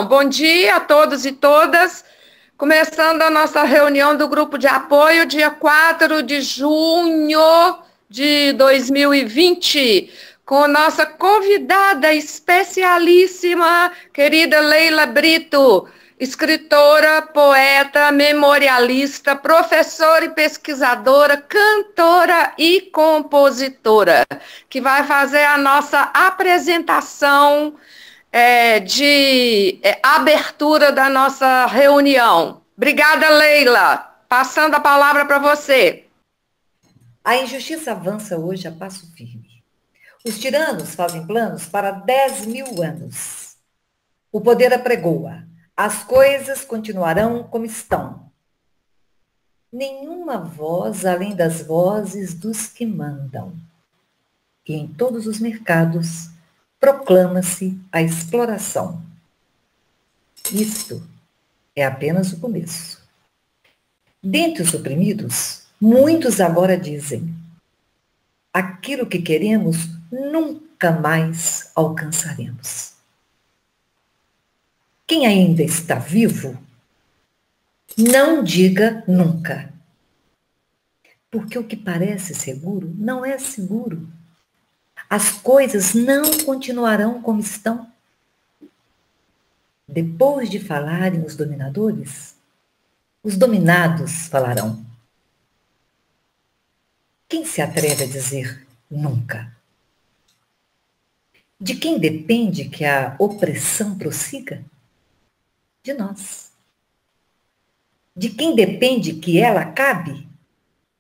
Bom dia a todos e todas. Começando a nossa reunião do grupo de apoio, dia 4 de junho de 2020, com nossa convidada especialíssima, querida Leila Brito, escritora, poeta, memorialista, professora e pesquisadora, cantora e compositora, que vai fazer a nossa apresentação de abertura da nossa reunião. Obrigada, Leila. Passando a palavra para você. A injustiça avança hoje a passo firme. Os tiranos fazem planos para 10 mil anos. O poder apregoa. As coisas continuarão como estão. Nenhuma voz além das vozes dos que mandam. E em todos os mercados proclama-se a exploração. Isto é apenas o começo. Dentre os oprimidos, muitos agora dizem: aquilo que queremos nunca mais alcançaremos. Quem ainda está vivo, não diga nunca. Porque o que parece seguro não é seguro. As coisas não continuarão como estão. Depois de falarem os dominadores, os dominados falarão. Quem se atreve a dizer nunca? De quem depende que a opressão prossiga? De nós. De quem depende que ela acabe?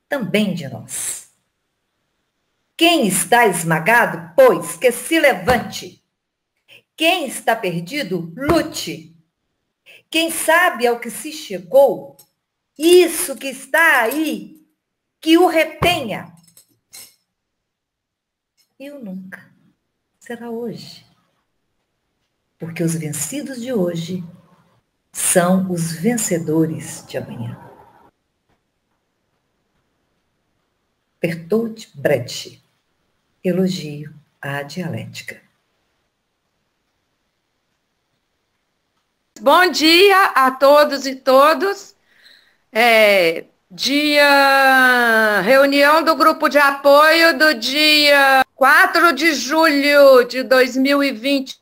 Também de nós. Quem está esmagado, pois, que se levante. Quem está perdido, lute. Quem sabe ao que se chegou, isso que está aí, que o retenha. E o nunca será hoje. Porque os vencidos de hoje são os vencedores de amanhã. Bertolt Brecht. Elogio à dialética. Bom dia a todos e todas. Reunião do grupo de apoio do dia 4 de julho de 2020.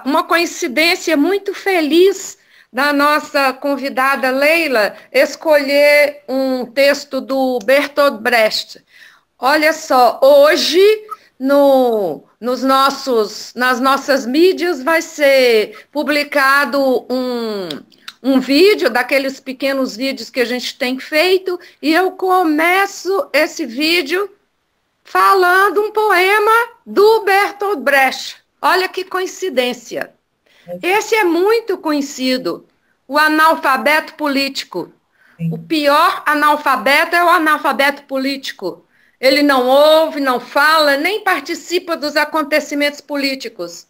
Uma coincidência muito feliz da nossa convidada Leila escolher um texto do Bertolt Brecht. Olha só, hoje nas nossas mídias vai ser publicado um vídeo, daqueles pequenos vídeos que a gente tem feito, e eu começo esse vídeo falando um poema do Bertolt Brecht. Olha que coincidência. Esse é muito conhecido, o analfabeto político. O pior analfabeto é o analfabeto político. Ele não ouve, não fala, nem participa dos acontecimentos políticos.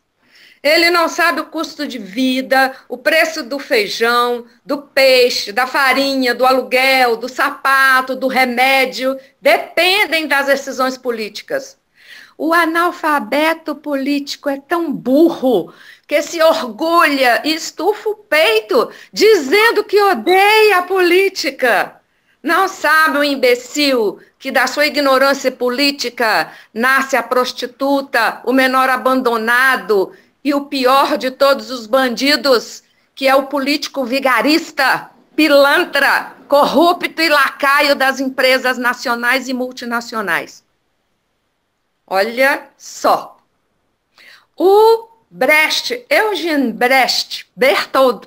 Ele não sabe o custo de vida, o preço do feijão, do peixe, da farinha, do aluguel, do sapato, do remédio, dependem das decisões políticas. O analfabeto político é tão burro que se orgulha e estufa o peito dizendo que odeia a política. Não sabe o imbecil que da sua ignorância política nasce a prostituta, o menor abandonado e o pior de todos os bandidos, que é o político vigarista, pilantra, corrupto e lacaio das empresas nacionais e multinacionais. Olha só. O Brecht, Bertolt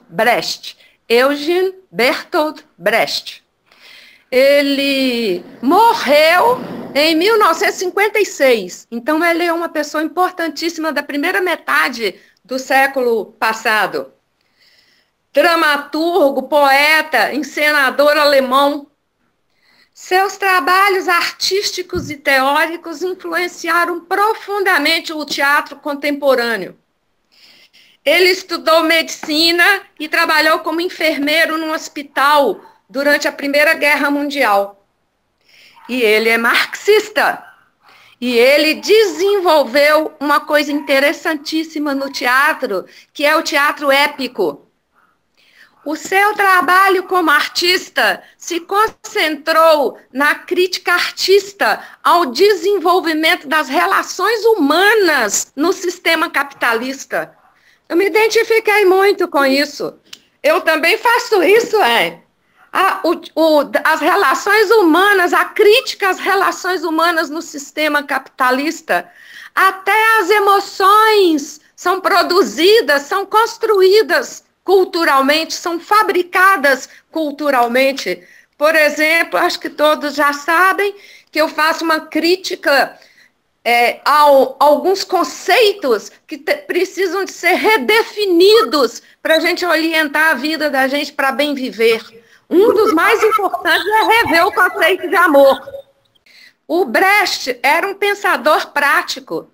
Brecht, ele morreu em 1956, então ele é uma pessoa importantíssima da primeira metade do século passado. Dramaturgo, poeta, encenador alemão. Seus trabalhos artísticos e teóricos influenciaram profundamente o teatro contemporâneo. Ele estudou medicina e trabalhou como enfermeiro num hospital durante a Primeira Guerra Mundial. E ele é marxista. E ele desenvolveu uma coisa interessantíssima no teatro, que é o teatro épico. O seu trabalho como artista se concentrou na crítica artista ao desenvolvimento das relações humanas no sistema capitalista. Eu me identifiquei muito com isso. Eu também faço isso, as relações humanas, a crítica às relações humanas no sistema capitalista. Até as emoções são produzidas, são construídas culturalmente, são fabricadas culturalmente. Por exemplo, acho que todos já sabem que eu faço uma crítica a alguns conceitos que precisam de ser redefinidos para a gente orientar a vida da gente para bem viver. Um dos mais importantes é rever o conceito de amor. O Brecht era um pensador prático,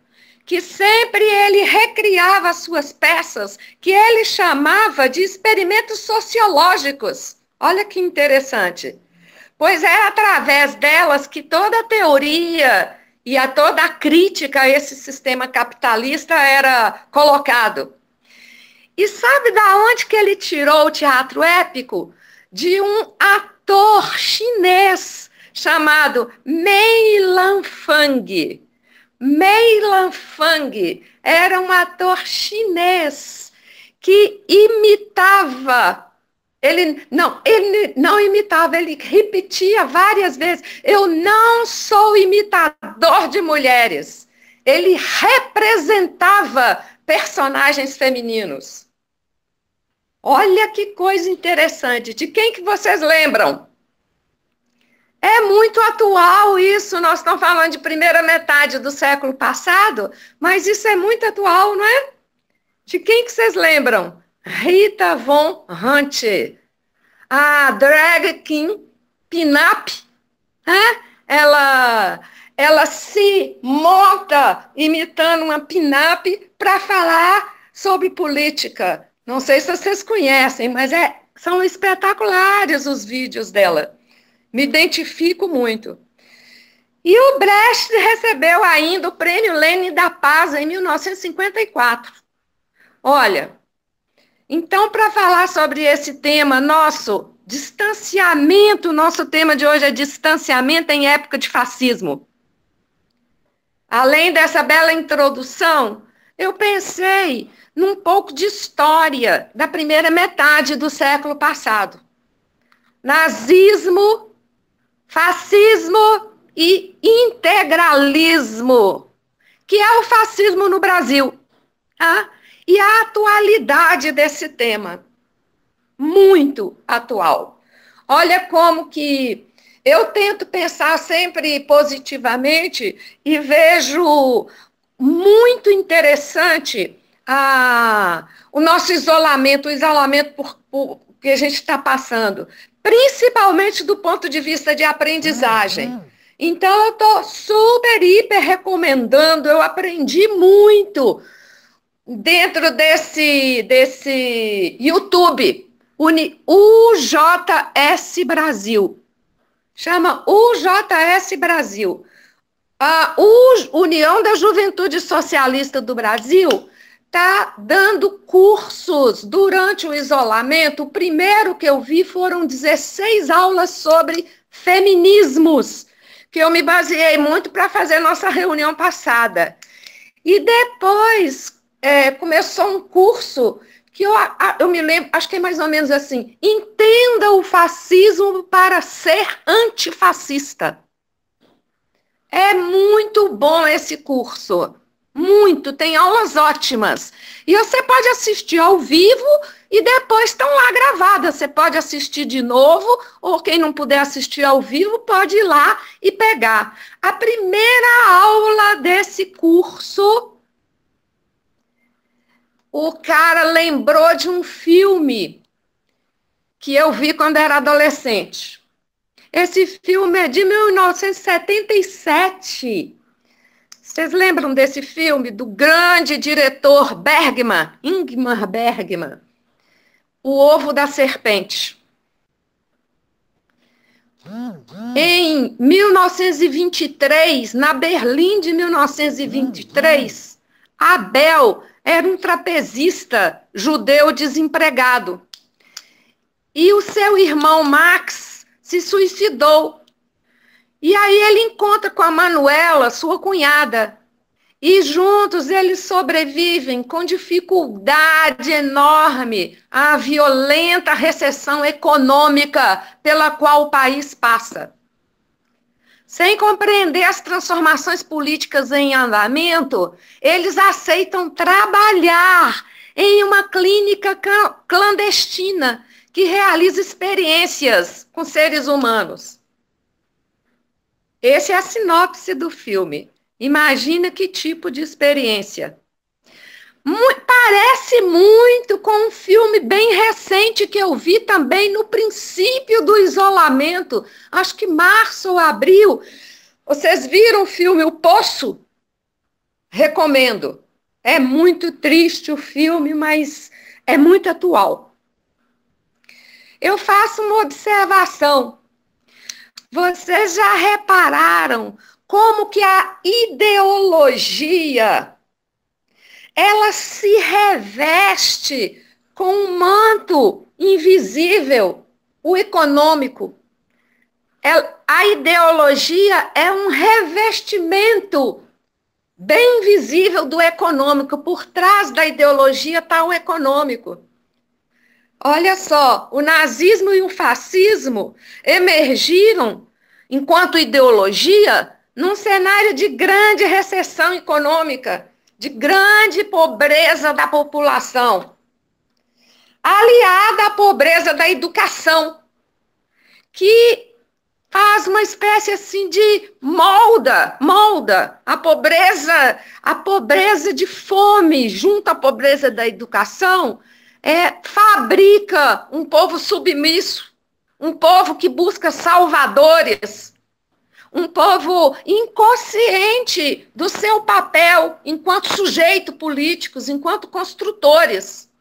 que sempre ele recriava as suas peças, que ele chamava de experimentos sociológicos. Olha que interessante. Pois é através delas que toda a teoria e toda a crítica a esse sistema capitalista era colocado. E sabe da onde que ele tirou o teatro épico? De um ator chinês chamado Mei Lanfang. Mei Lanfang era um ator chinês que imitava. Ele não imitava, ele repetia várias vezes: eu não sou imitador de mulheres. Ele representava personagens femininos. Olha que coisa interessante. De quem que vocês lembram? É muito atual isso, nós estamos falando de primeira metade do século passado, mas isso é muito atual, não é? De quem que vocês lembram? Rita Von Hunt, a drag king pin-up, né? Ela se monta imitando uma pin-up para falar sobre política. Não sei se vocês conhecem, mas são espetaculares os vídeos dela. Me identifico muito. E o Brecht recebeu ainda o Prêmio Lenin da Paz em 1954. Olha, então, para falar sobre esse tema nosso, distanciamento, nosso tema de hoje é distanciamento em época de fascismo. Além dessa bela introdução, eu pensei num pouco de história da primeira metade do século passado. Nazismo, fascismo e integralismo, que é o fascismo no Brasil. Tá? E a atualidade desse tema, muito atual. Olha como que eu tento pensar sempre positivamente e vejo muito interessante o nosso isolamento, o isolamento que a gente está passando, principalmente do ponto de vista de aprendizagem. Então, eu estou super, hiper recomendando, eu aprendi muito dentro desse YouTube, UJS Brasil. Chama UJS Brasil. A União da Juventude Socialista do Brasil está dando cursos durante o isolamento. O primeiro que eu vi foram 16 aulas sobre feminismos, que eu me baseei muito para fazer nossa reunião passada. E depois começou um curso que eu me lembro, acho que é mais ou menos assim: entenda o fascismo para ser antifascista. É muito bom esse curso. Muito, tem aulas ótimas. E você pode assistir ao vivo e depois estão lá gravadas. Você pode assistir de novo, ou quem não puder assistir ao vivo pode ir lá e pegar. A primeira aula desse curso, o cara lembrou de um filme que eu vi quando era adolescente. Esse filme é de 1977. Vocês lembram desse filme do grande diretor Bergman, Ingmar Bergman? O Ovo da Serpente. Em 1923, na Berlim de 1923, Abel era um trapezista judeu desempregado. E o seu irmão Max se suicidou. E aí ele encontra com a Manuela, sua cunhada, e juntos eles sobrevivem com dificuldade enorme à violenta recessão econômica pela qual o país passa. Sem compreender as transformações políticas em andamento, eles aceitam trabalhar em uma clínica clandestina que realiza experiências com seres humanos. Essa é a sinopse do filme. Imagina que tipo de experiência. Parece muito com um filme bem recente que eu vi também no princípio do isolamento, acho que março ou abril. Vocês viram o filme O Poço? Recomendo. É muito triste o filme, mas é muito atual. Eu faço uma observação. Vocês já repararam como que a ideologia ela se reveste com um manto invisível, o econômico. A ideologia é um revestimento bem visível do econômico. Por trás da ideologia está o econômico. Olha só, o nazismo e o fascismo emergiram, enquanto ideologia, num cenário de grande recessão econômica, de grande pobreza da população, aliada à pobreza da educação, que faz uma espécie assim de molda a pobreza de fome junto à pobreza da educação, fabrica um povo submisso, um povo que busca salvadores, um povo inconsciente do seu papel enquanto sujeito políticos, enquanto construtores.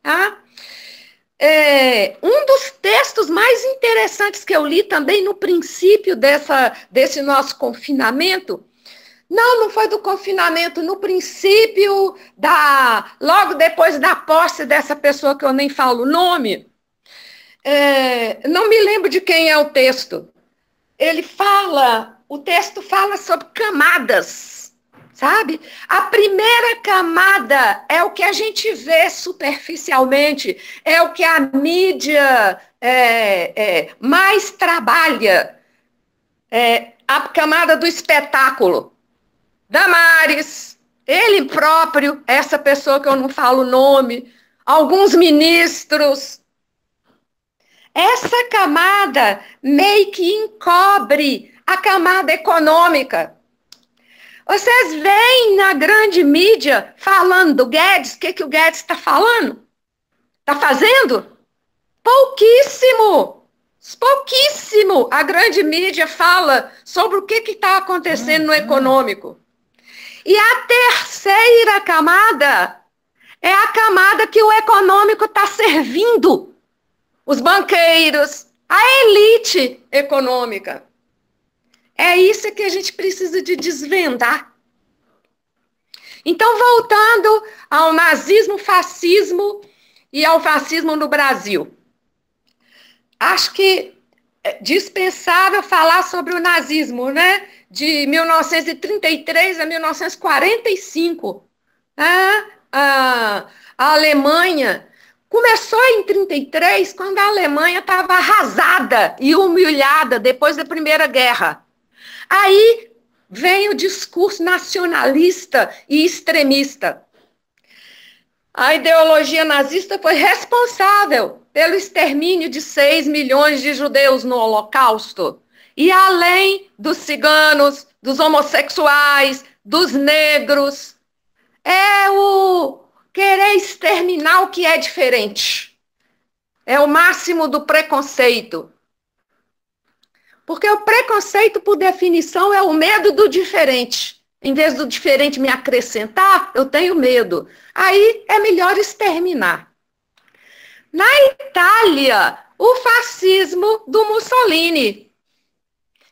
Tá? Um dos textos mais interessantes que eu li também no princípio desse nosso confinamento, não foi do confinamento, no princípio, logo depois da posse dessa pessoa que eu nem falo o nome, não me lembro de quem é o texto. O texto fala sobre camadas, sabe? A primeira camada é o que a gente vê superficialmente, é o que a mídia mais trabalha, a camada do espetáculo. Damares, ele próprio, essa pessoa que eu não falo o nome, alguns ministros. Essa camada meio que encobre a camada econômica. Vocês veem na grande mídia falando do Guedes, o que o Guedes está falando? Está fazendo? Pouquíssimo! Pouquíssimo! A grande mídia fala sobre o que está acontecendo no econômico. E a terceira camada é a camada que o econômico está servindo. Os banqueiros, a elite econômica. É isso que a gente precisa de desvendar. Então, voltando ao nazismo, fascismo e ao fascismo no Brasil. Acho que é dispensável falar sobre o nazismo, né? De 1933 a 1945. A Alemanha começou em 1933, quando a Alemanha estava arrasada e humilhada depois da Primeira Guerra. Aí vem o discurso nacionalista e extremista. A ideologia nazista foi responsável pelo extermínio de 6 milhões de judeus no Holocausto. E além dos ciganos, dos homossexuais, dos negros, é o querer exterminar o que é diferente. É o máximo do preconceito. Porque o preconceito, por definição, é o medo do diferente. Em vez do diferente me acrescentar, eu tenho medo. Aí é melhor exterminar. Na Itália, o fascismo do Mussolini,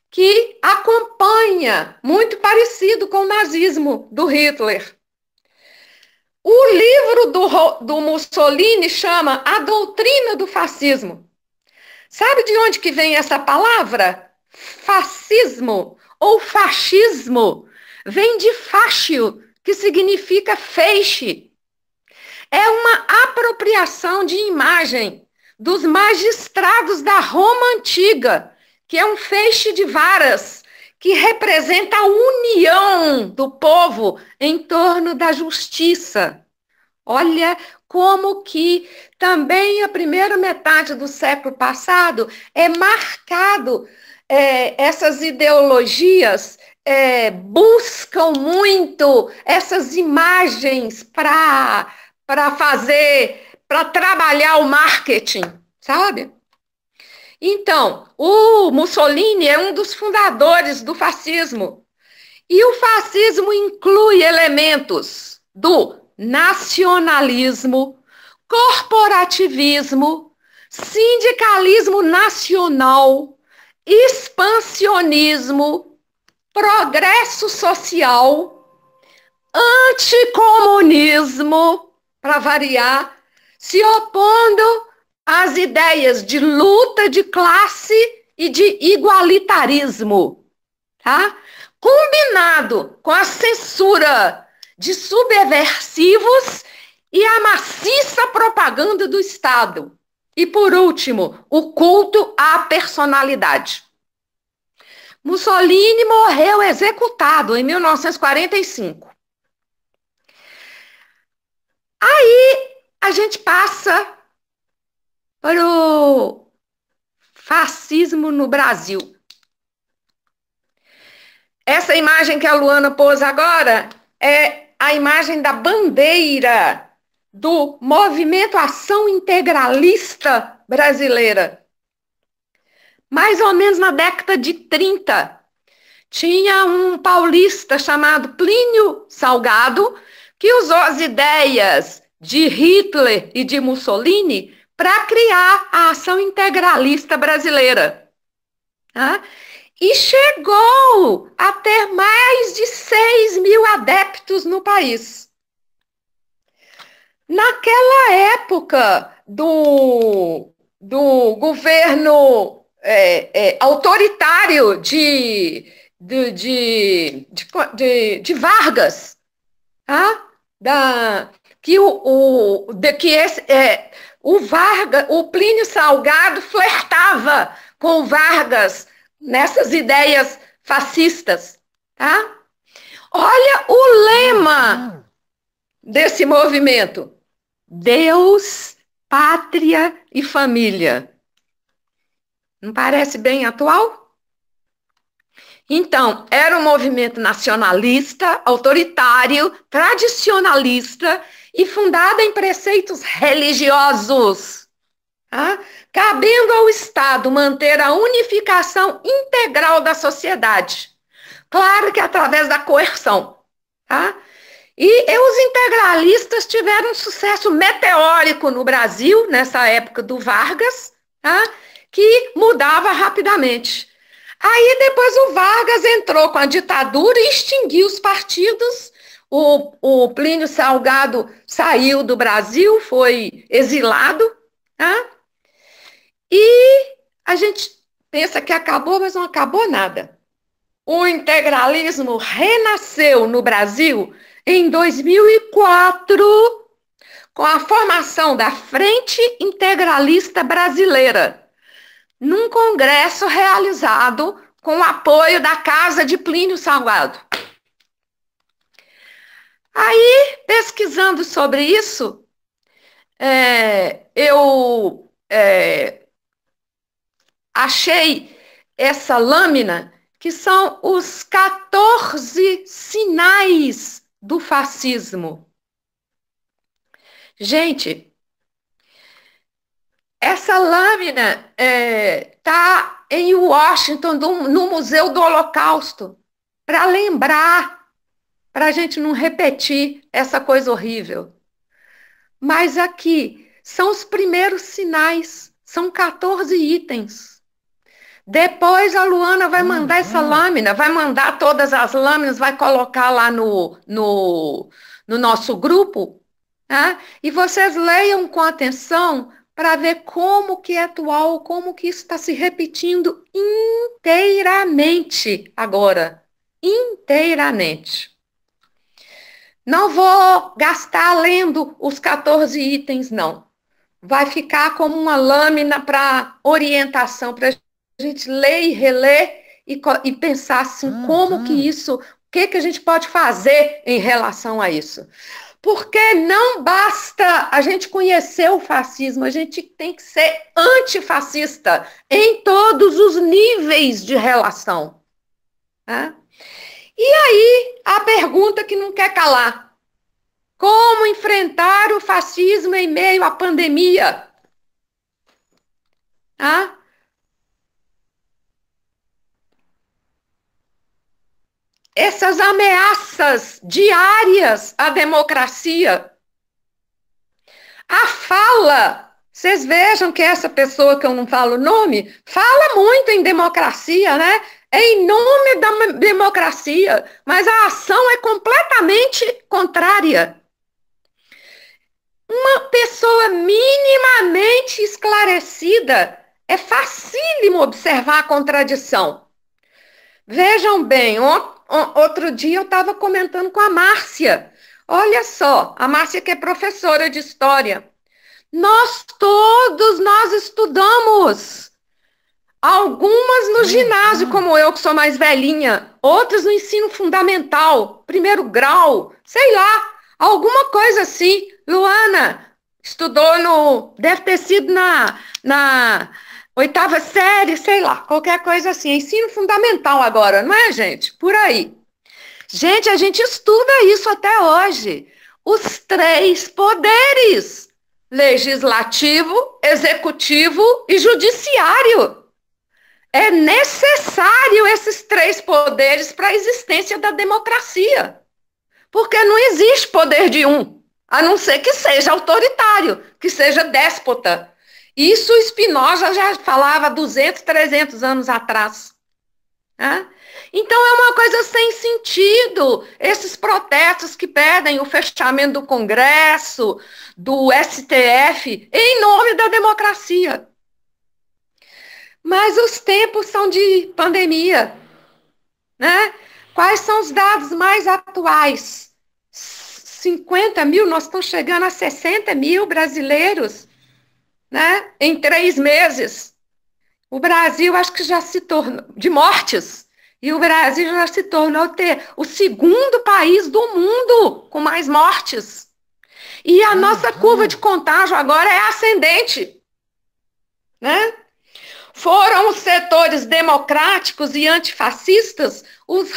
que acompanha, muito parecido com o nazismo do Hitler. O livro do Mussolini chama A Doutrina do Fascismo. Sabe de onde que vem essa palavra? Fascismo ou fascismo vem de fascio, que significa feixe. É uma apropriação de imagem dos magistrados da Roma antiga, que é um feixe de varas, que representa a união do povo em torno da justiça. Olha como que também a primeira metade do século passado é marcado, essas ideologias buscam muito essas imagens para trabalhar o marketing, sabe? Então, o Mussolini é um dos fundadores do fascismo. E o fascismo inclui elementos do nacionalismo, corporativismo, sindicalismo nacional, expansionismo, progresso social, anticomunismo, para variar, se opondo às ideias de luta de classe e de igualitarismo, tá? Combinado com a censura de subversivos e a maciça propaganda do Estado. E, por último, o culto à personalidade. Mussolini morreu executado em 1945. Aí a gente passa para o fascismo no Brasil. Essa imagem que a Luana pôs agora é a imagem da bandeira do Movimento Ação Integralista Brasileira. Mais ou menos na década de 30, tinha um paulista chamado Plínio Salgado, que usou as ideias de Hitler e de Mussolini para criar a Ação Integralista Brasileira. Tá? E chegou a ter mais de 6.000 adeptos no país. Naquela época do governo autoritário de Vargas, tá? O Plínio Salgado flertava com Vargas nessas ideias fascistas, tá? Olha o lema desse movimento: Deus, pátria e família. Não parece bem atual? Então, era um movimento nacionalista, autoritário, tradicionalista e fundado em preceitos religiosos, tá? Cabendo ao Estado manter a unificação integral da sociedade. Claro que através da coerção. Tá? E os integralistas tiveram um sucesso meteórico no Brasil, nessa época do Vargas, tá? Que mudava rapidamente. Aí depois o Vargas entrou com a ditadura e extinguiu os partidos. O Plínio Salgado saiu do Brasil, foi exilado, tá? E a gente pensa que acabou, mas não acabou nada. O integralismo renasceu no Brasil em 2004, com a formação da Frente Integralista Brasileira, num congresso realizado com o apoio da Casa de Plínio Salgado. Aí, pesquisando sobre isso, eu achei essa lâmina, que são os 14 sinais do fascismo. Gente, essa lâmina está em Washington, no Museu do Holocausto, para lembrar, para a gente não repetir essa coisa horrível. Mas aqui são os primeiros sinais, são 14 itens. Depois a Luana vai mandar essa lâmina, vai mandar todas as lâminas, vai colocar lá no nosso grupo, tá? E vocês leiam com atenção para ver como que é atual, como que isso está se repetindo inteiramente agora. Inteiramente. Não vou gastar lendo os 14 itens, não. Vai ficar como uma lâmina para orientação, para a gente ler e reler e pensar assim, como que isso, o que a gente pode fazer em relação a isso. Porque não basta a gente conhecer o fascismo, a gente tem que ser antifascista em todos os níveis de relação. Tá? E aí, a pergunta que não quer calar. Como enfrentar o fascismo em meio à pandemia? Tá? Essas ameaças diárias à democracia. A fala, vocês vejam que essa pessoa que eu não falo o nome, fala muito em democracia, né? É em nome da democracia, mas a ação é completamente contrária. Uma pessoa minimamente esclarecida, é facílimo observar a contradição. Vejam bem, outro dia eu estava comentando com a Márcia. Olha só, a Márcia que é professora de história. Nós estudamos. Algumas no ginásio, como eu, que sou mais velhinha. Outras no ensino fundamental, primeiro grau, sei lá, alguma coisa assim. Luana estudou deve ter sido na 8ª série, sei lá, qualquer coisa assim. Ensino fundamental agora, não é, gente? Por aí. Gente, a gente estuda isso até hoje. Os 3 poderes: legislativo, executivo e judiciário. É necessário esses 3 poderes para a existência da democracia. Porque não existe poder de um, a não ser que seja autoritário, que seja déspota. Isso Spinoza já falava 200, 300 anos atrás. Então é uma coisa sem sentido, esses protestos que pedem o fechamento do Congresso, do STF, em nome da democracia. Mas os tempos são de pandemia, né? Quais são os dados mais atuais? 50 mil, nós estamos chegando a 60 mil brasileiros, né? Em 3 meses. O Brasil, acho que já se tornou, de mortes, e o Brasil já se tornou o 2º país do mundo com mais mortes. E a nossa curva de contágio agora é ascendente, né? Foram os setores democráticos e antifascistas os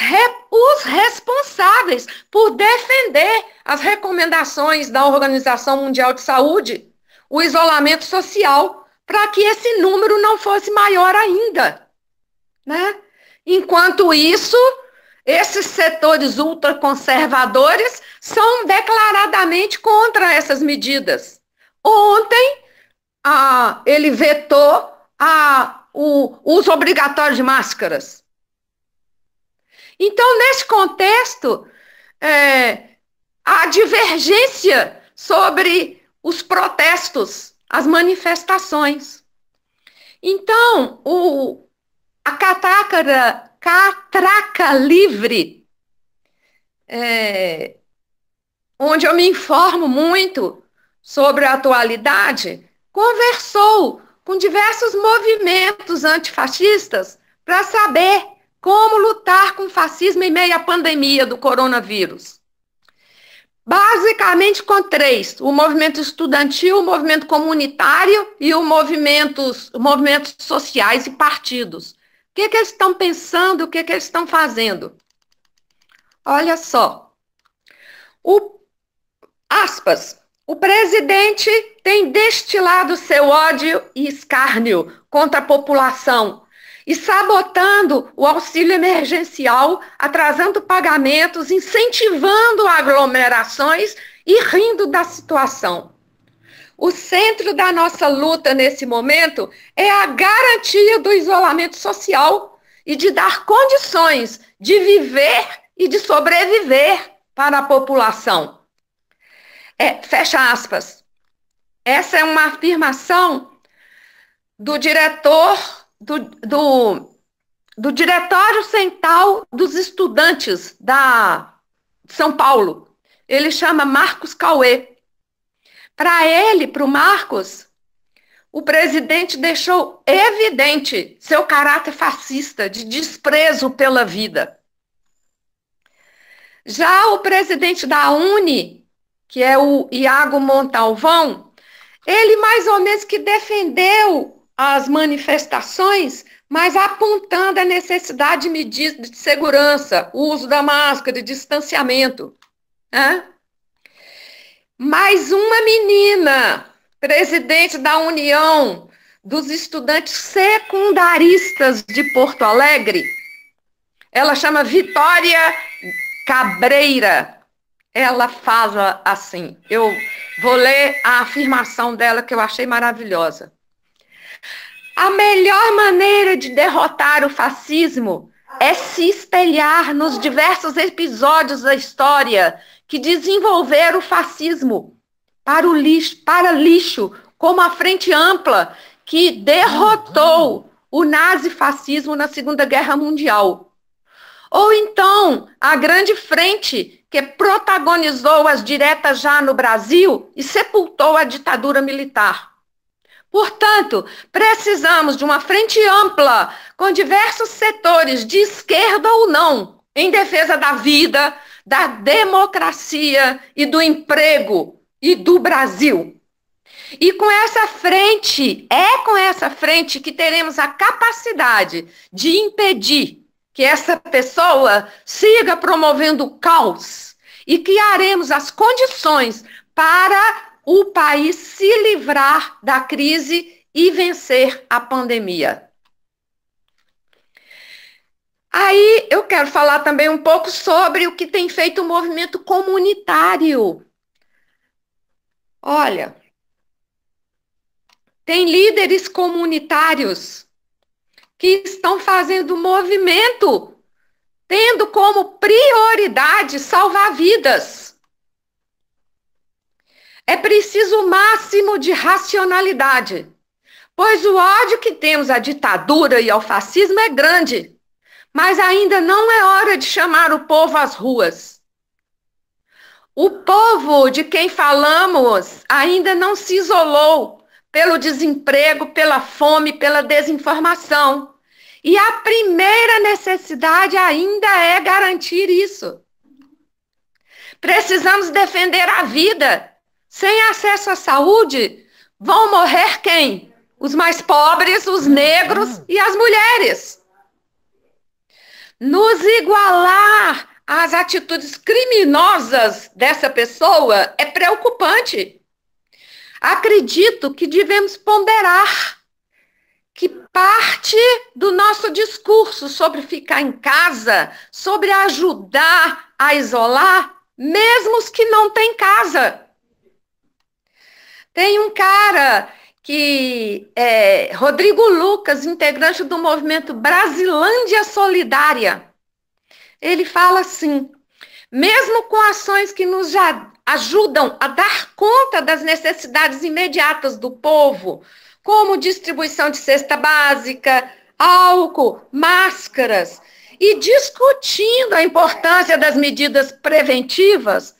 responsáveis por defender as recomendações da Organização Mundial de Saúde, o isolamento social, para que esse número não fosse maior ainda, né? Enquanto isso, esses setores ultraconservadores são declaradamente contra essas medidas. Ontem, ele vetou o uso obrigatório de máscaras. Então, nesse contexto, a divergência sobre os protestos, as manifestações. Então, a catraca livre, onde eu me informo muito sobre a atualidade, conversou com diversos movimentos antifascistas para saber como lutar com o fascismo em meio à pandemia do coronavírus. Basicamente com 3, o movimento estudantil, o movimento comunitário e os movimentos sociais e partidos. O que eles estão pensando, o que eles estão fazendo? Olha só. Aspas. O presidente tem destilado seu ódio e escárnio contra a população e sabotando o auxílio emergencial, atrasando pagamentos, incentivando aglomerações e rindo da situação. O centro da nossa luta nesse momento é a garantia do isolamento social e de dar condições de viver e de sobreviver para a população. Fecha aspas. Essa é uma afirmação do diretor do Diretório Central dos Estudantes de São Paulo. Ele chama Marcos Cauê. Para ele, para o Marcos, o presidente deixou evidente seu caráter fascista, de desprezo pela vida. Já o presidente da UNE, que é o Iago Montalvão, ele mais ou menos que defendeu as manifestações, mas apontando a necessidade de medidas de segurança, o uso da máscara, de distanciamento. Mais uma menina, presidente da União dos Estudantes Secundaristas de Porto Alegre, ela chama Vitória Cabreira. Ela fala assim, eu vou ler a afirmação dela que eu achei maravilhosa. A melhor maneira de derrotar o fascismo é se espelhar nos diversos episódios da história que desenvolveram o fascismo para lixo, como a Frente Ampla que derrotou o nazifascismo na Segunda Guerra Mundial. Ou então, a Grande Frente, que protagonizou as diretas já no Brasil e sepultou a ditadura militar. Portanto, precisamos de uma frente ampla, com diversos setores, de esquerda ou não, em defesa da vida, da democracia e do emprego e do Brasil. E com essa frente, com essa frente que teremos a capacidade de impedir que essa pessoa siga promovendo o caos e criaremos as condições para o país se livrar da crise e vencer a pandemia. Aí eu quero falar também um pouco sobre o que tem feito o movimento comunitário. Olha, tem líderes comunitários que estão fazendo movimento, tendo como prioridade salvar vidas. É preciso o máximo de racionalidade, pois o ódio que temos à ditadura e ao fascismo é grande, mas ainda não é hora de chamar o povo às ruas. O povo de quem falamos ainda não se isolou pelo desemprego, pela fome, pela desinformação. E a primeira necessidade ainda é garantir isso. Precisamos defender a vida. Sem acesso à saúde, vão morrer quem? Os mais pobres, os negros e as mulheres. Nos igualar às atitudes criminosas dessa pessoa é preocupante. Acredito que devemos ponderar que parte do nosso discurso sobre ficar em casa, sobre ajudar a isolar, mesmo os que não têm casa. Tem um cara que é Rodrigo Lucas, integrante do movimento Brasilândia Solidária. Ele fala assim: mesmo com ações que nos ajudam a dar conta das necessidades imediatas do povo, como distribuição de cesta básica, álcool, máscaras, e discutindo a importância das medidas preventivas,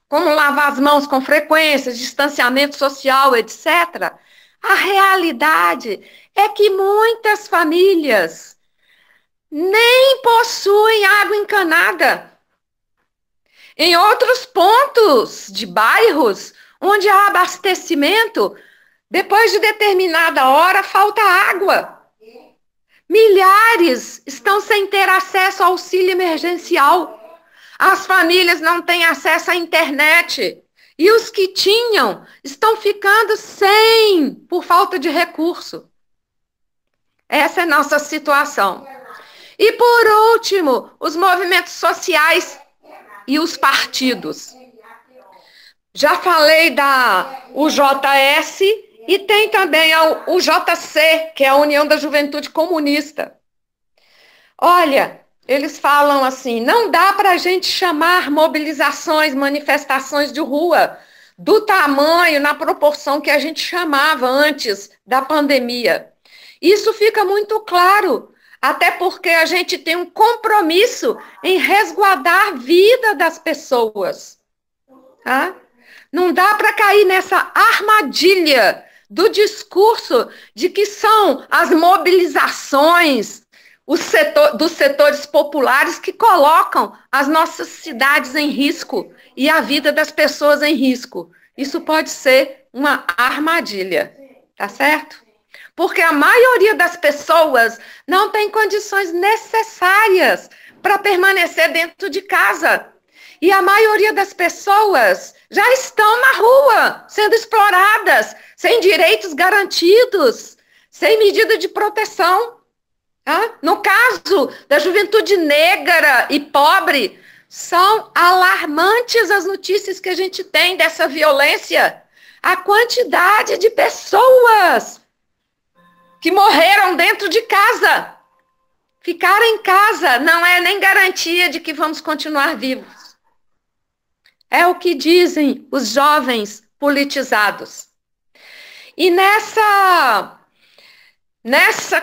como lavar as mãos com frequência, distanciamento social, etc., a realidade é que muitas famílias nem possuem água encanada. Em outros pontos de bairros, onde há abastecimento, depois de determinada hora, falta água. Milhares estão sem ter acesso ao auxílio emergencial. As famílias não têm acesso à internet. E os que tinham estão ficando sem, por falta de recurso. Essa é nossa situação. E, por último, os movimentos sociais e os partidos. Já falei da UJS e tem também a UJC, que é a União da Juventude Comunista. Olha, eles falam assim, não dá para a gente chamar mobilizações, manifestações de rua do tamanho, na proporção que a gente chamava antes da pandemia. Isso fica muito claro, até porque a gente tem um compromisso em resguardar a vida das pessoas. Tá? Não dá para cair nessa armadilha do discurso de que são as mobilizações dos setores populares que colocam as nossas cidades em risco e a vida das pessoas em risco. Isso pode ser uma armadilha, tá certo? Porque a maioria das pessoas não tem condições necessárias para permanecer dentro de casa. E a maioria das pessoas já estão na rua, sendo exploradas, sem direitos garantidos, sem medida de proteção. No caso da juventude negra e pobre, são alarmantes as notícias que a gente tem dessa violência. A quantidade de pessoas que morreram dentro de casa. Ficar em casa não é nem garantia de que vamos continuar vivos. É o que dizem os jovens politizados. E nessa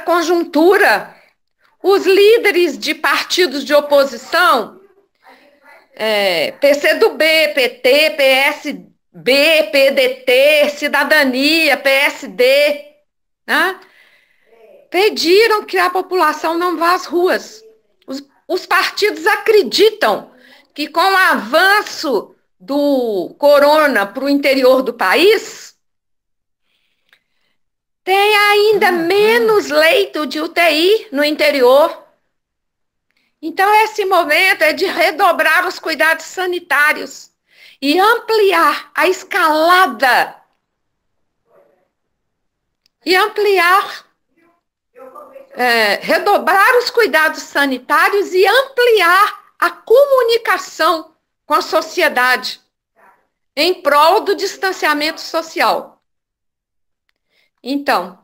conjuntura, os líderes de partidos de oposição, PCdoB, PT, PSB, PDT, Cidadania, PSD, né, pediram que a população não vá às ruas. Os partidos acreditam que com o avanço do corona para o interior do país, tem ainda menos leito de UTI no interior. Então, esse momento é de redobrar os cuidados sanitários e ampliar a escalada redobrar os cuidados sanitários e ampliar a comunicação com a sociedade em prol do distanciamento social. Então,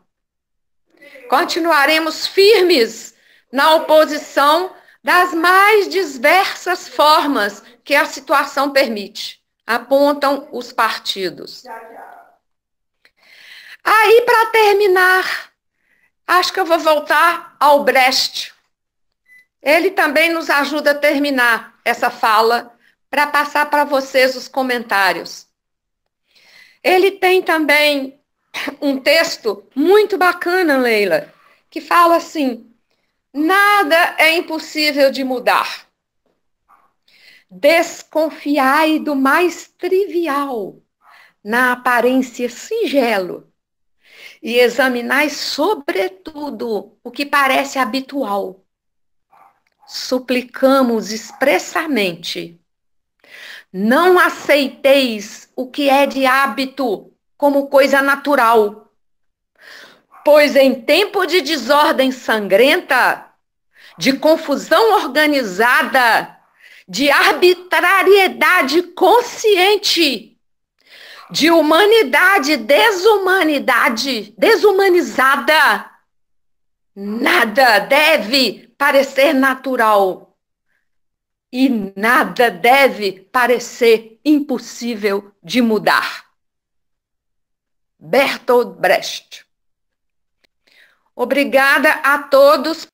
continuaremos firmes na oposição das mais diversas formas que a situação permite, apontam os partidos. Aí, para terminar, acho que eu vou voltar ao Brecht. Ele também nos ajuda a terminar essa fala para passar para vocês os comentários. Ele tem também um texto muito bacana, Leila, que fala assim: nada é impossível de mudar. Desconfiai do mais trivial, na aparência singelo, e examinai sobretudo o que parece habitual. Suplicamos expressamente: não aceiteis o que é de hábito como coisa natural, pois em tempo de desordem sangrenta, de confusão organizada, de arbitrariedade consciente, de humanidade desumanizada, nada deve parecer natural e nada deve parecer impossível de mudar. Bertolt Brecht. Obrigada a todos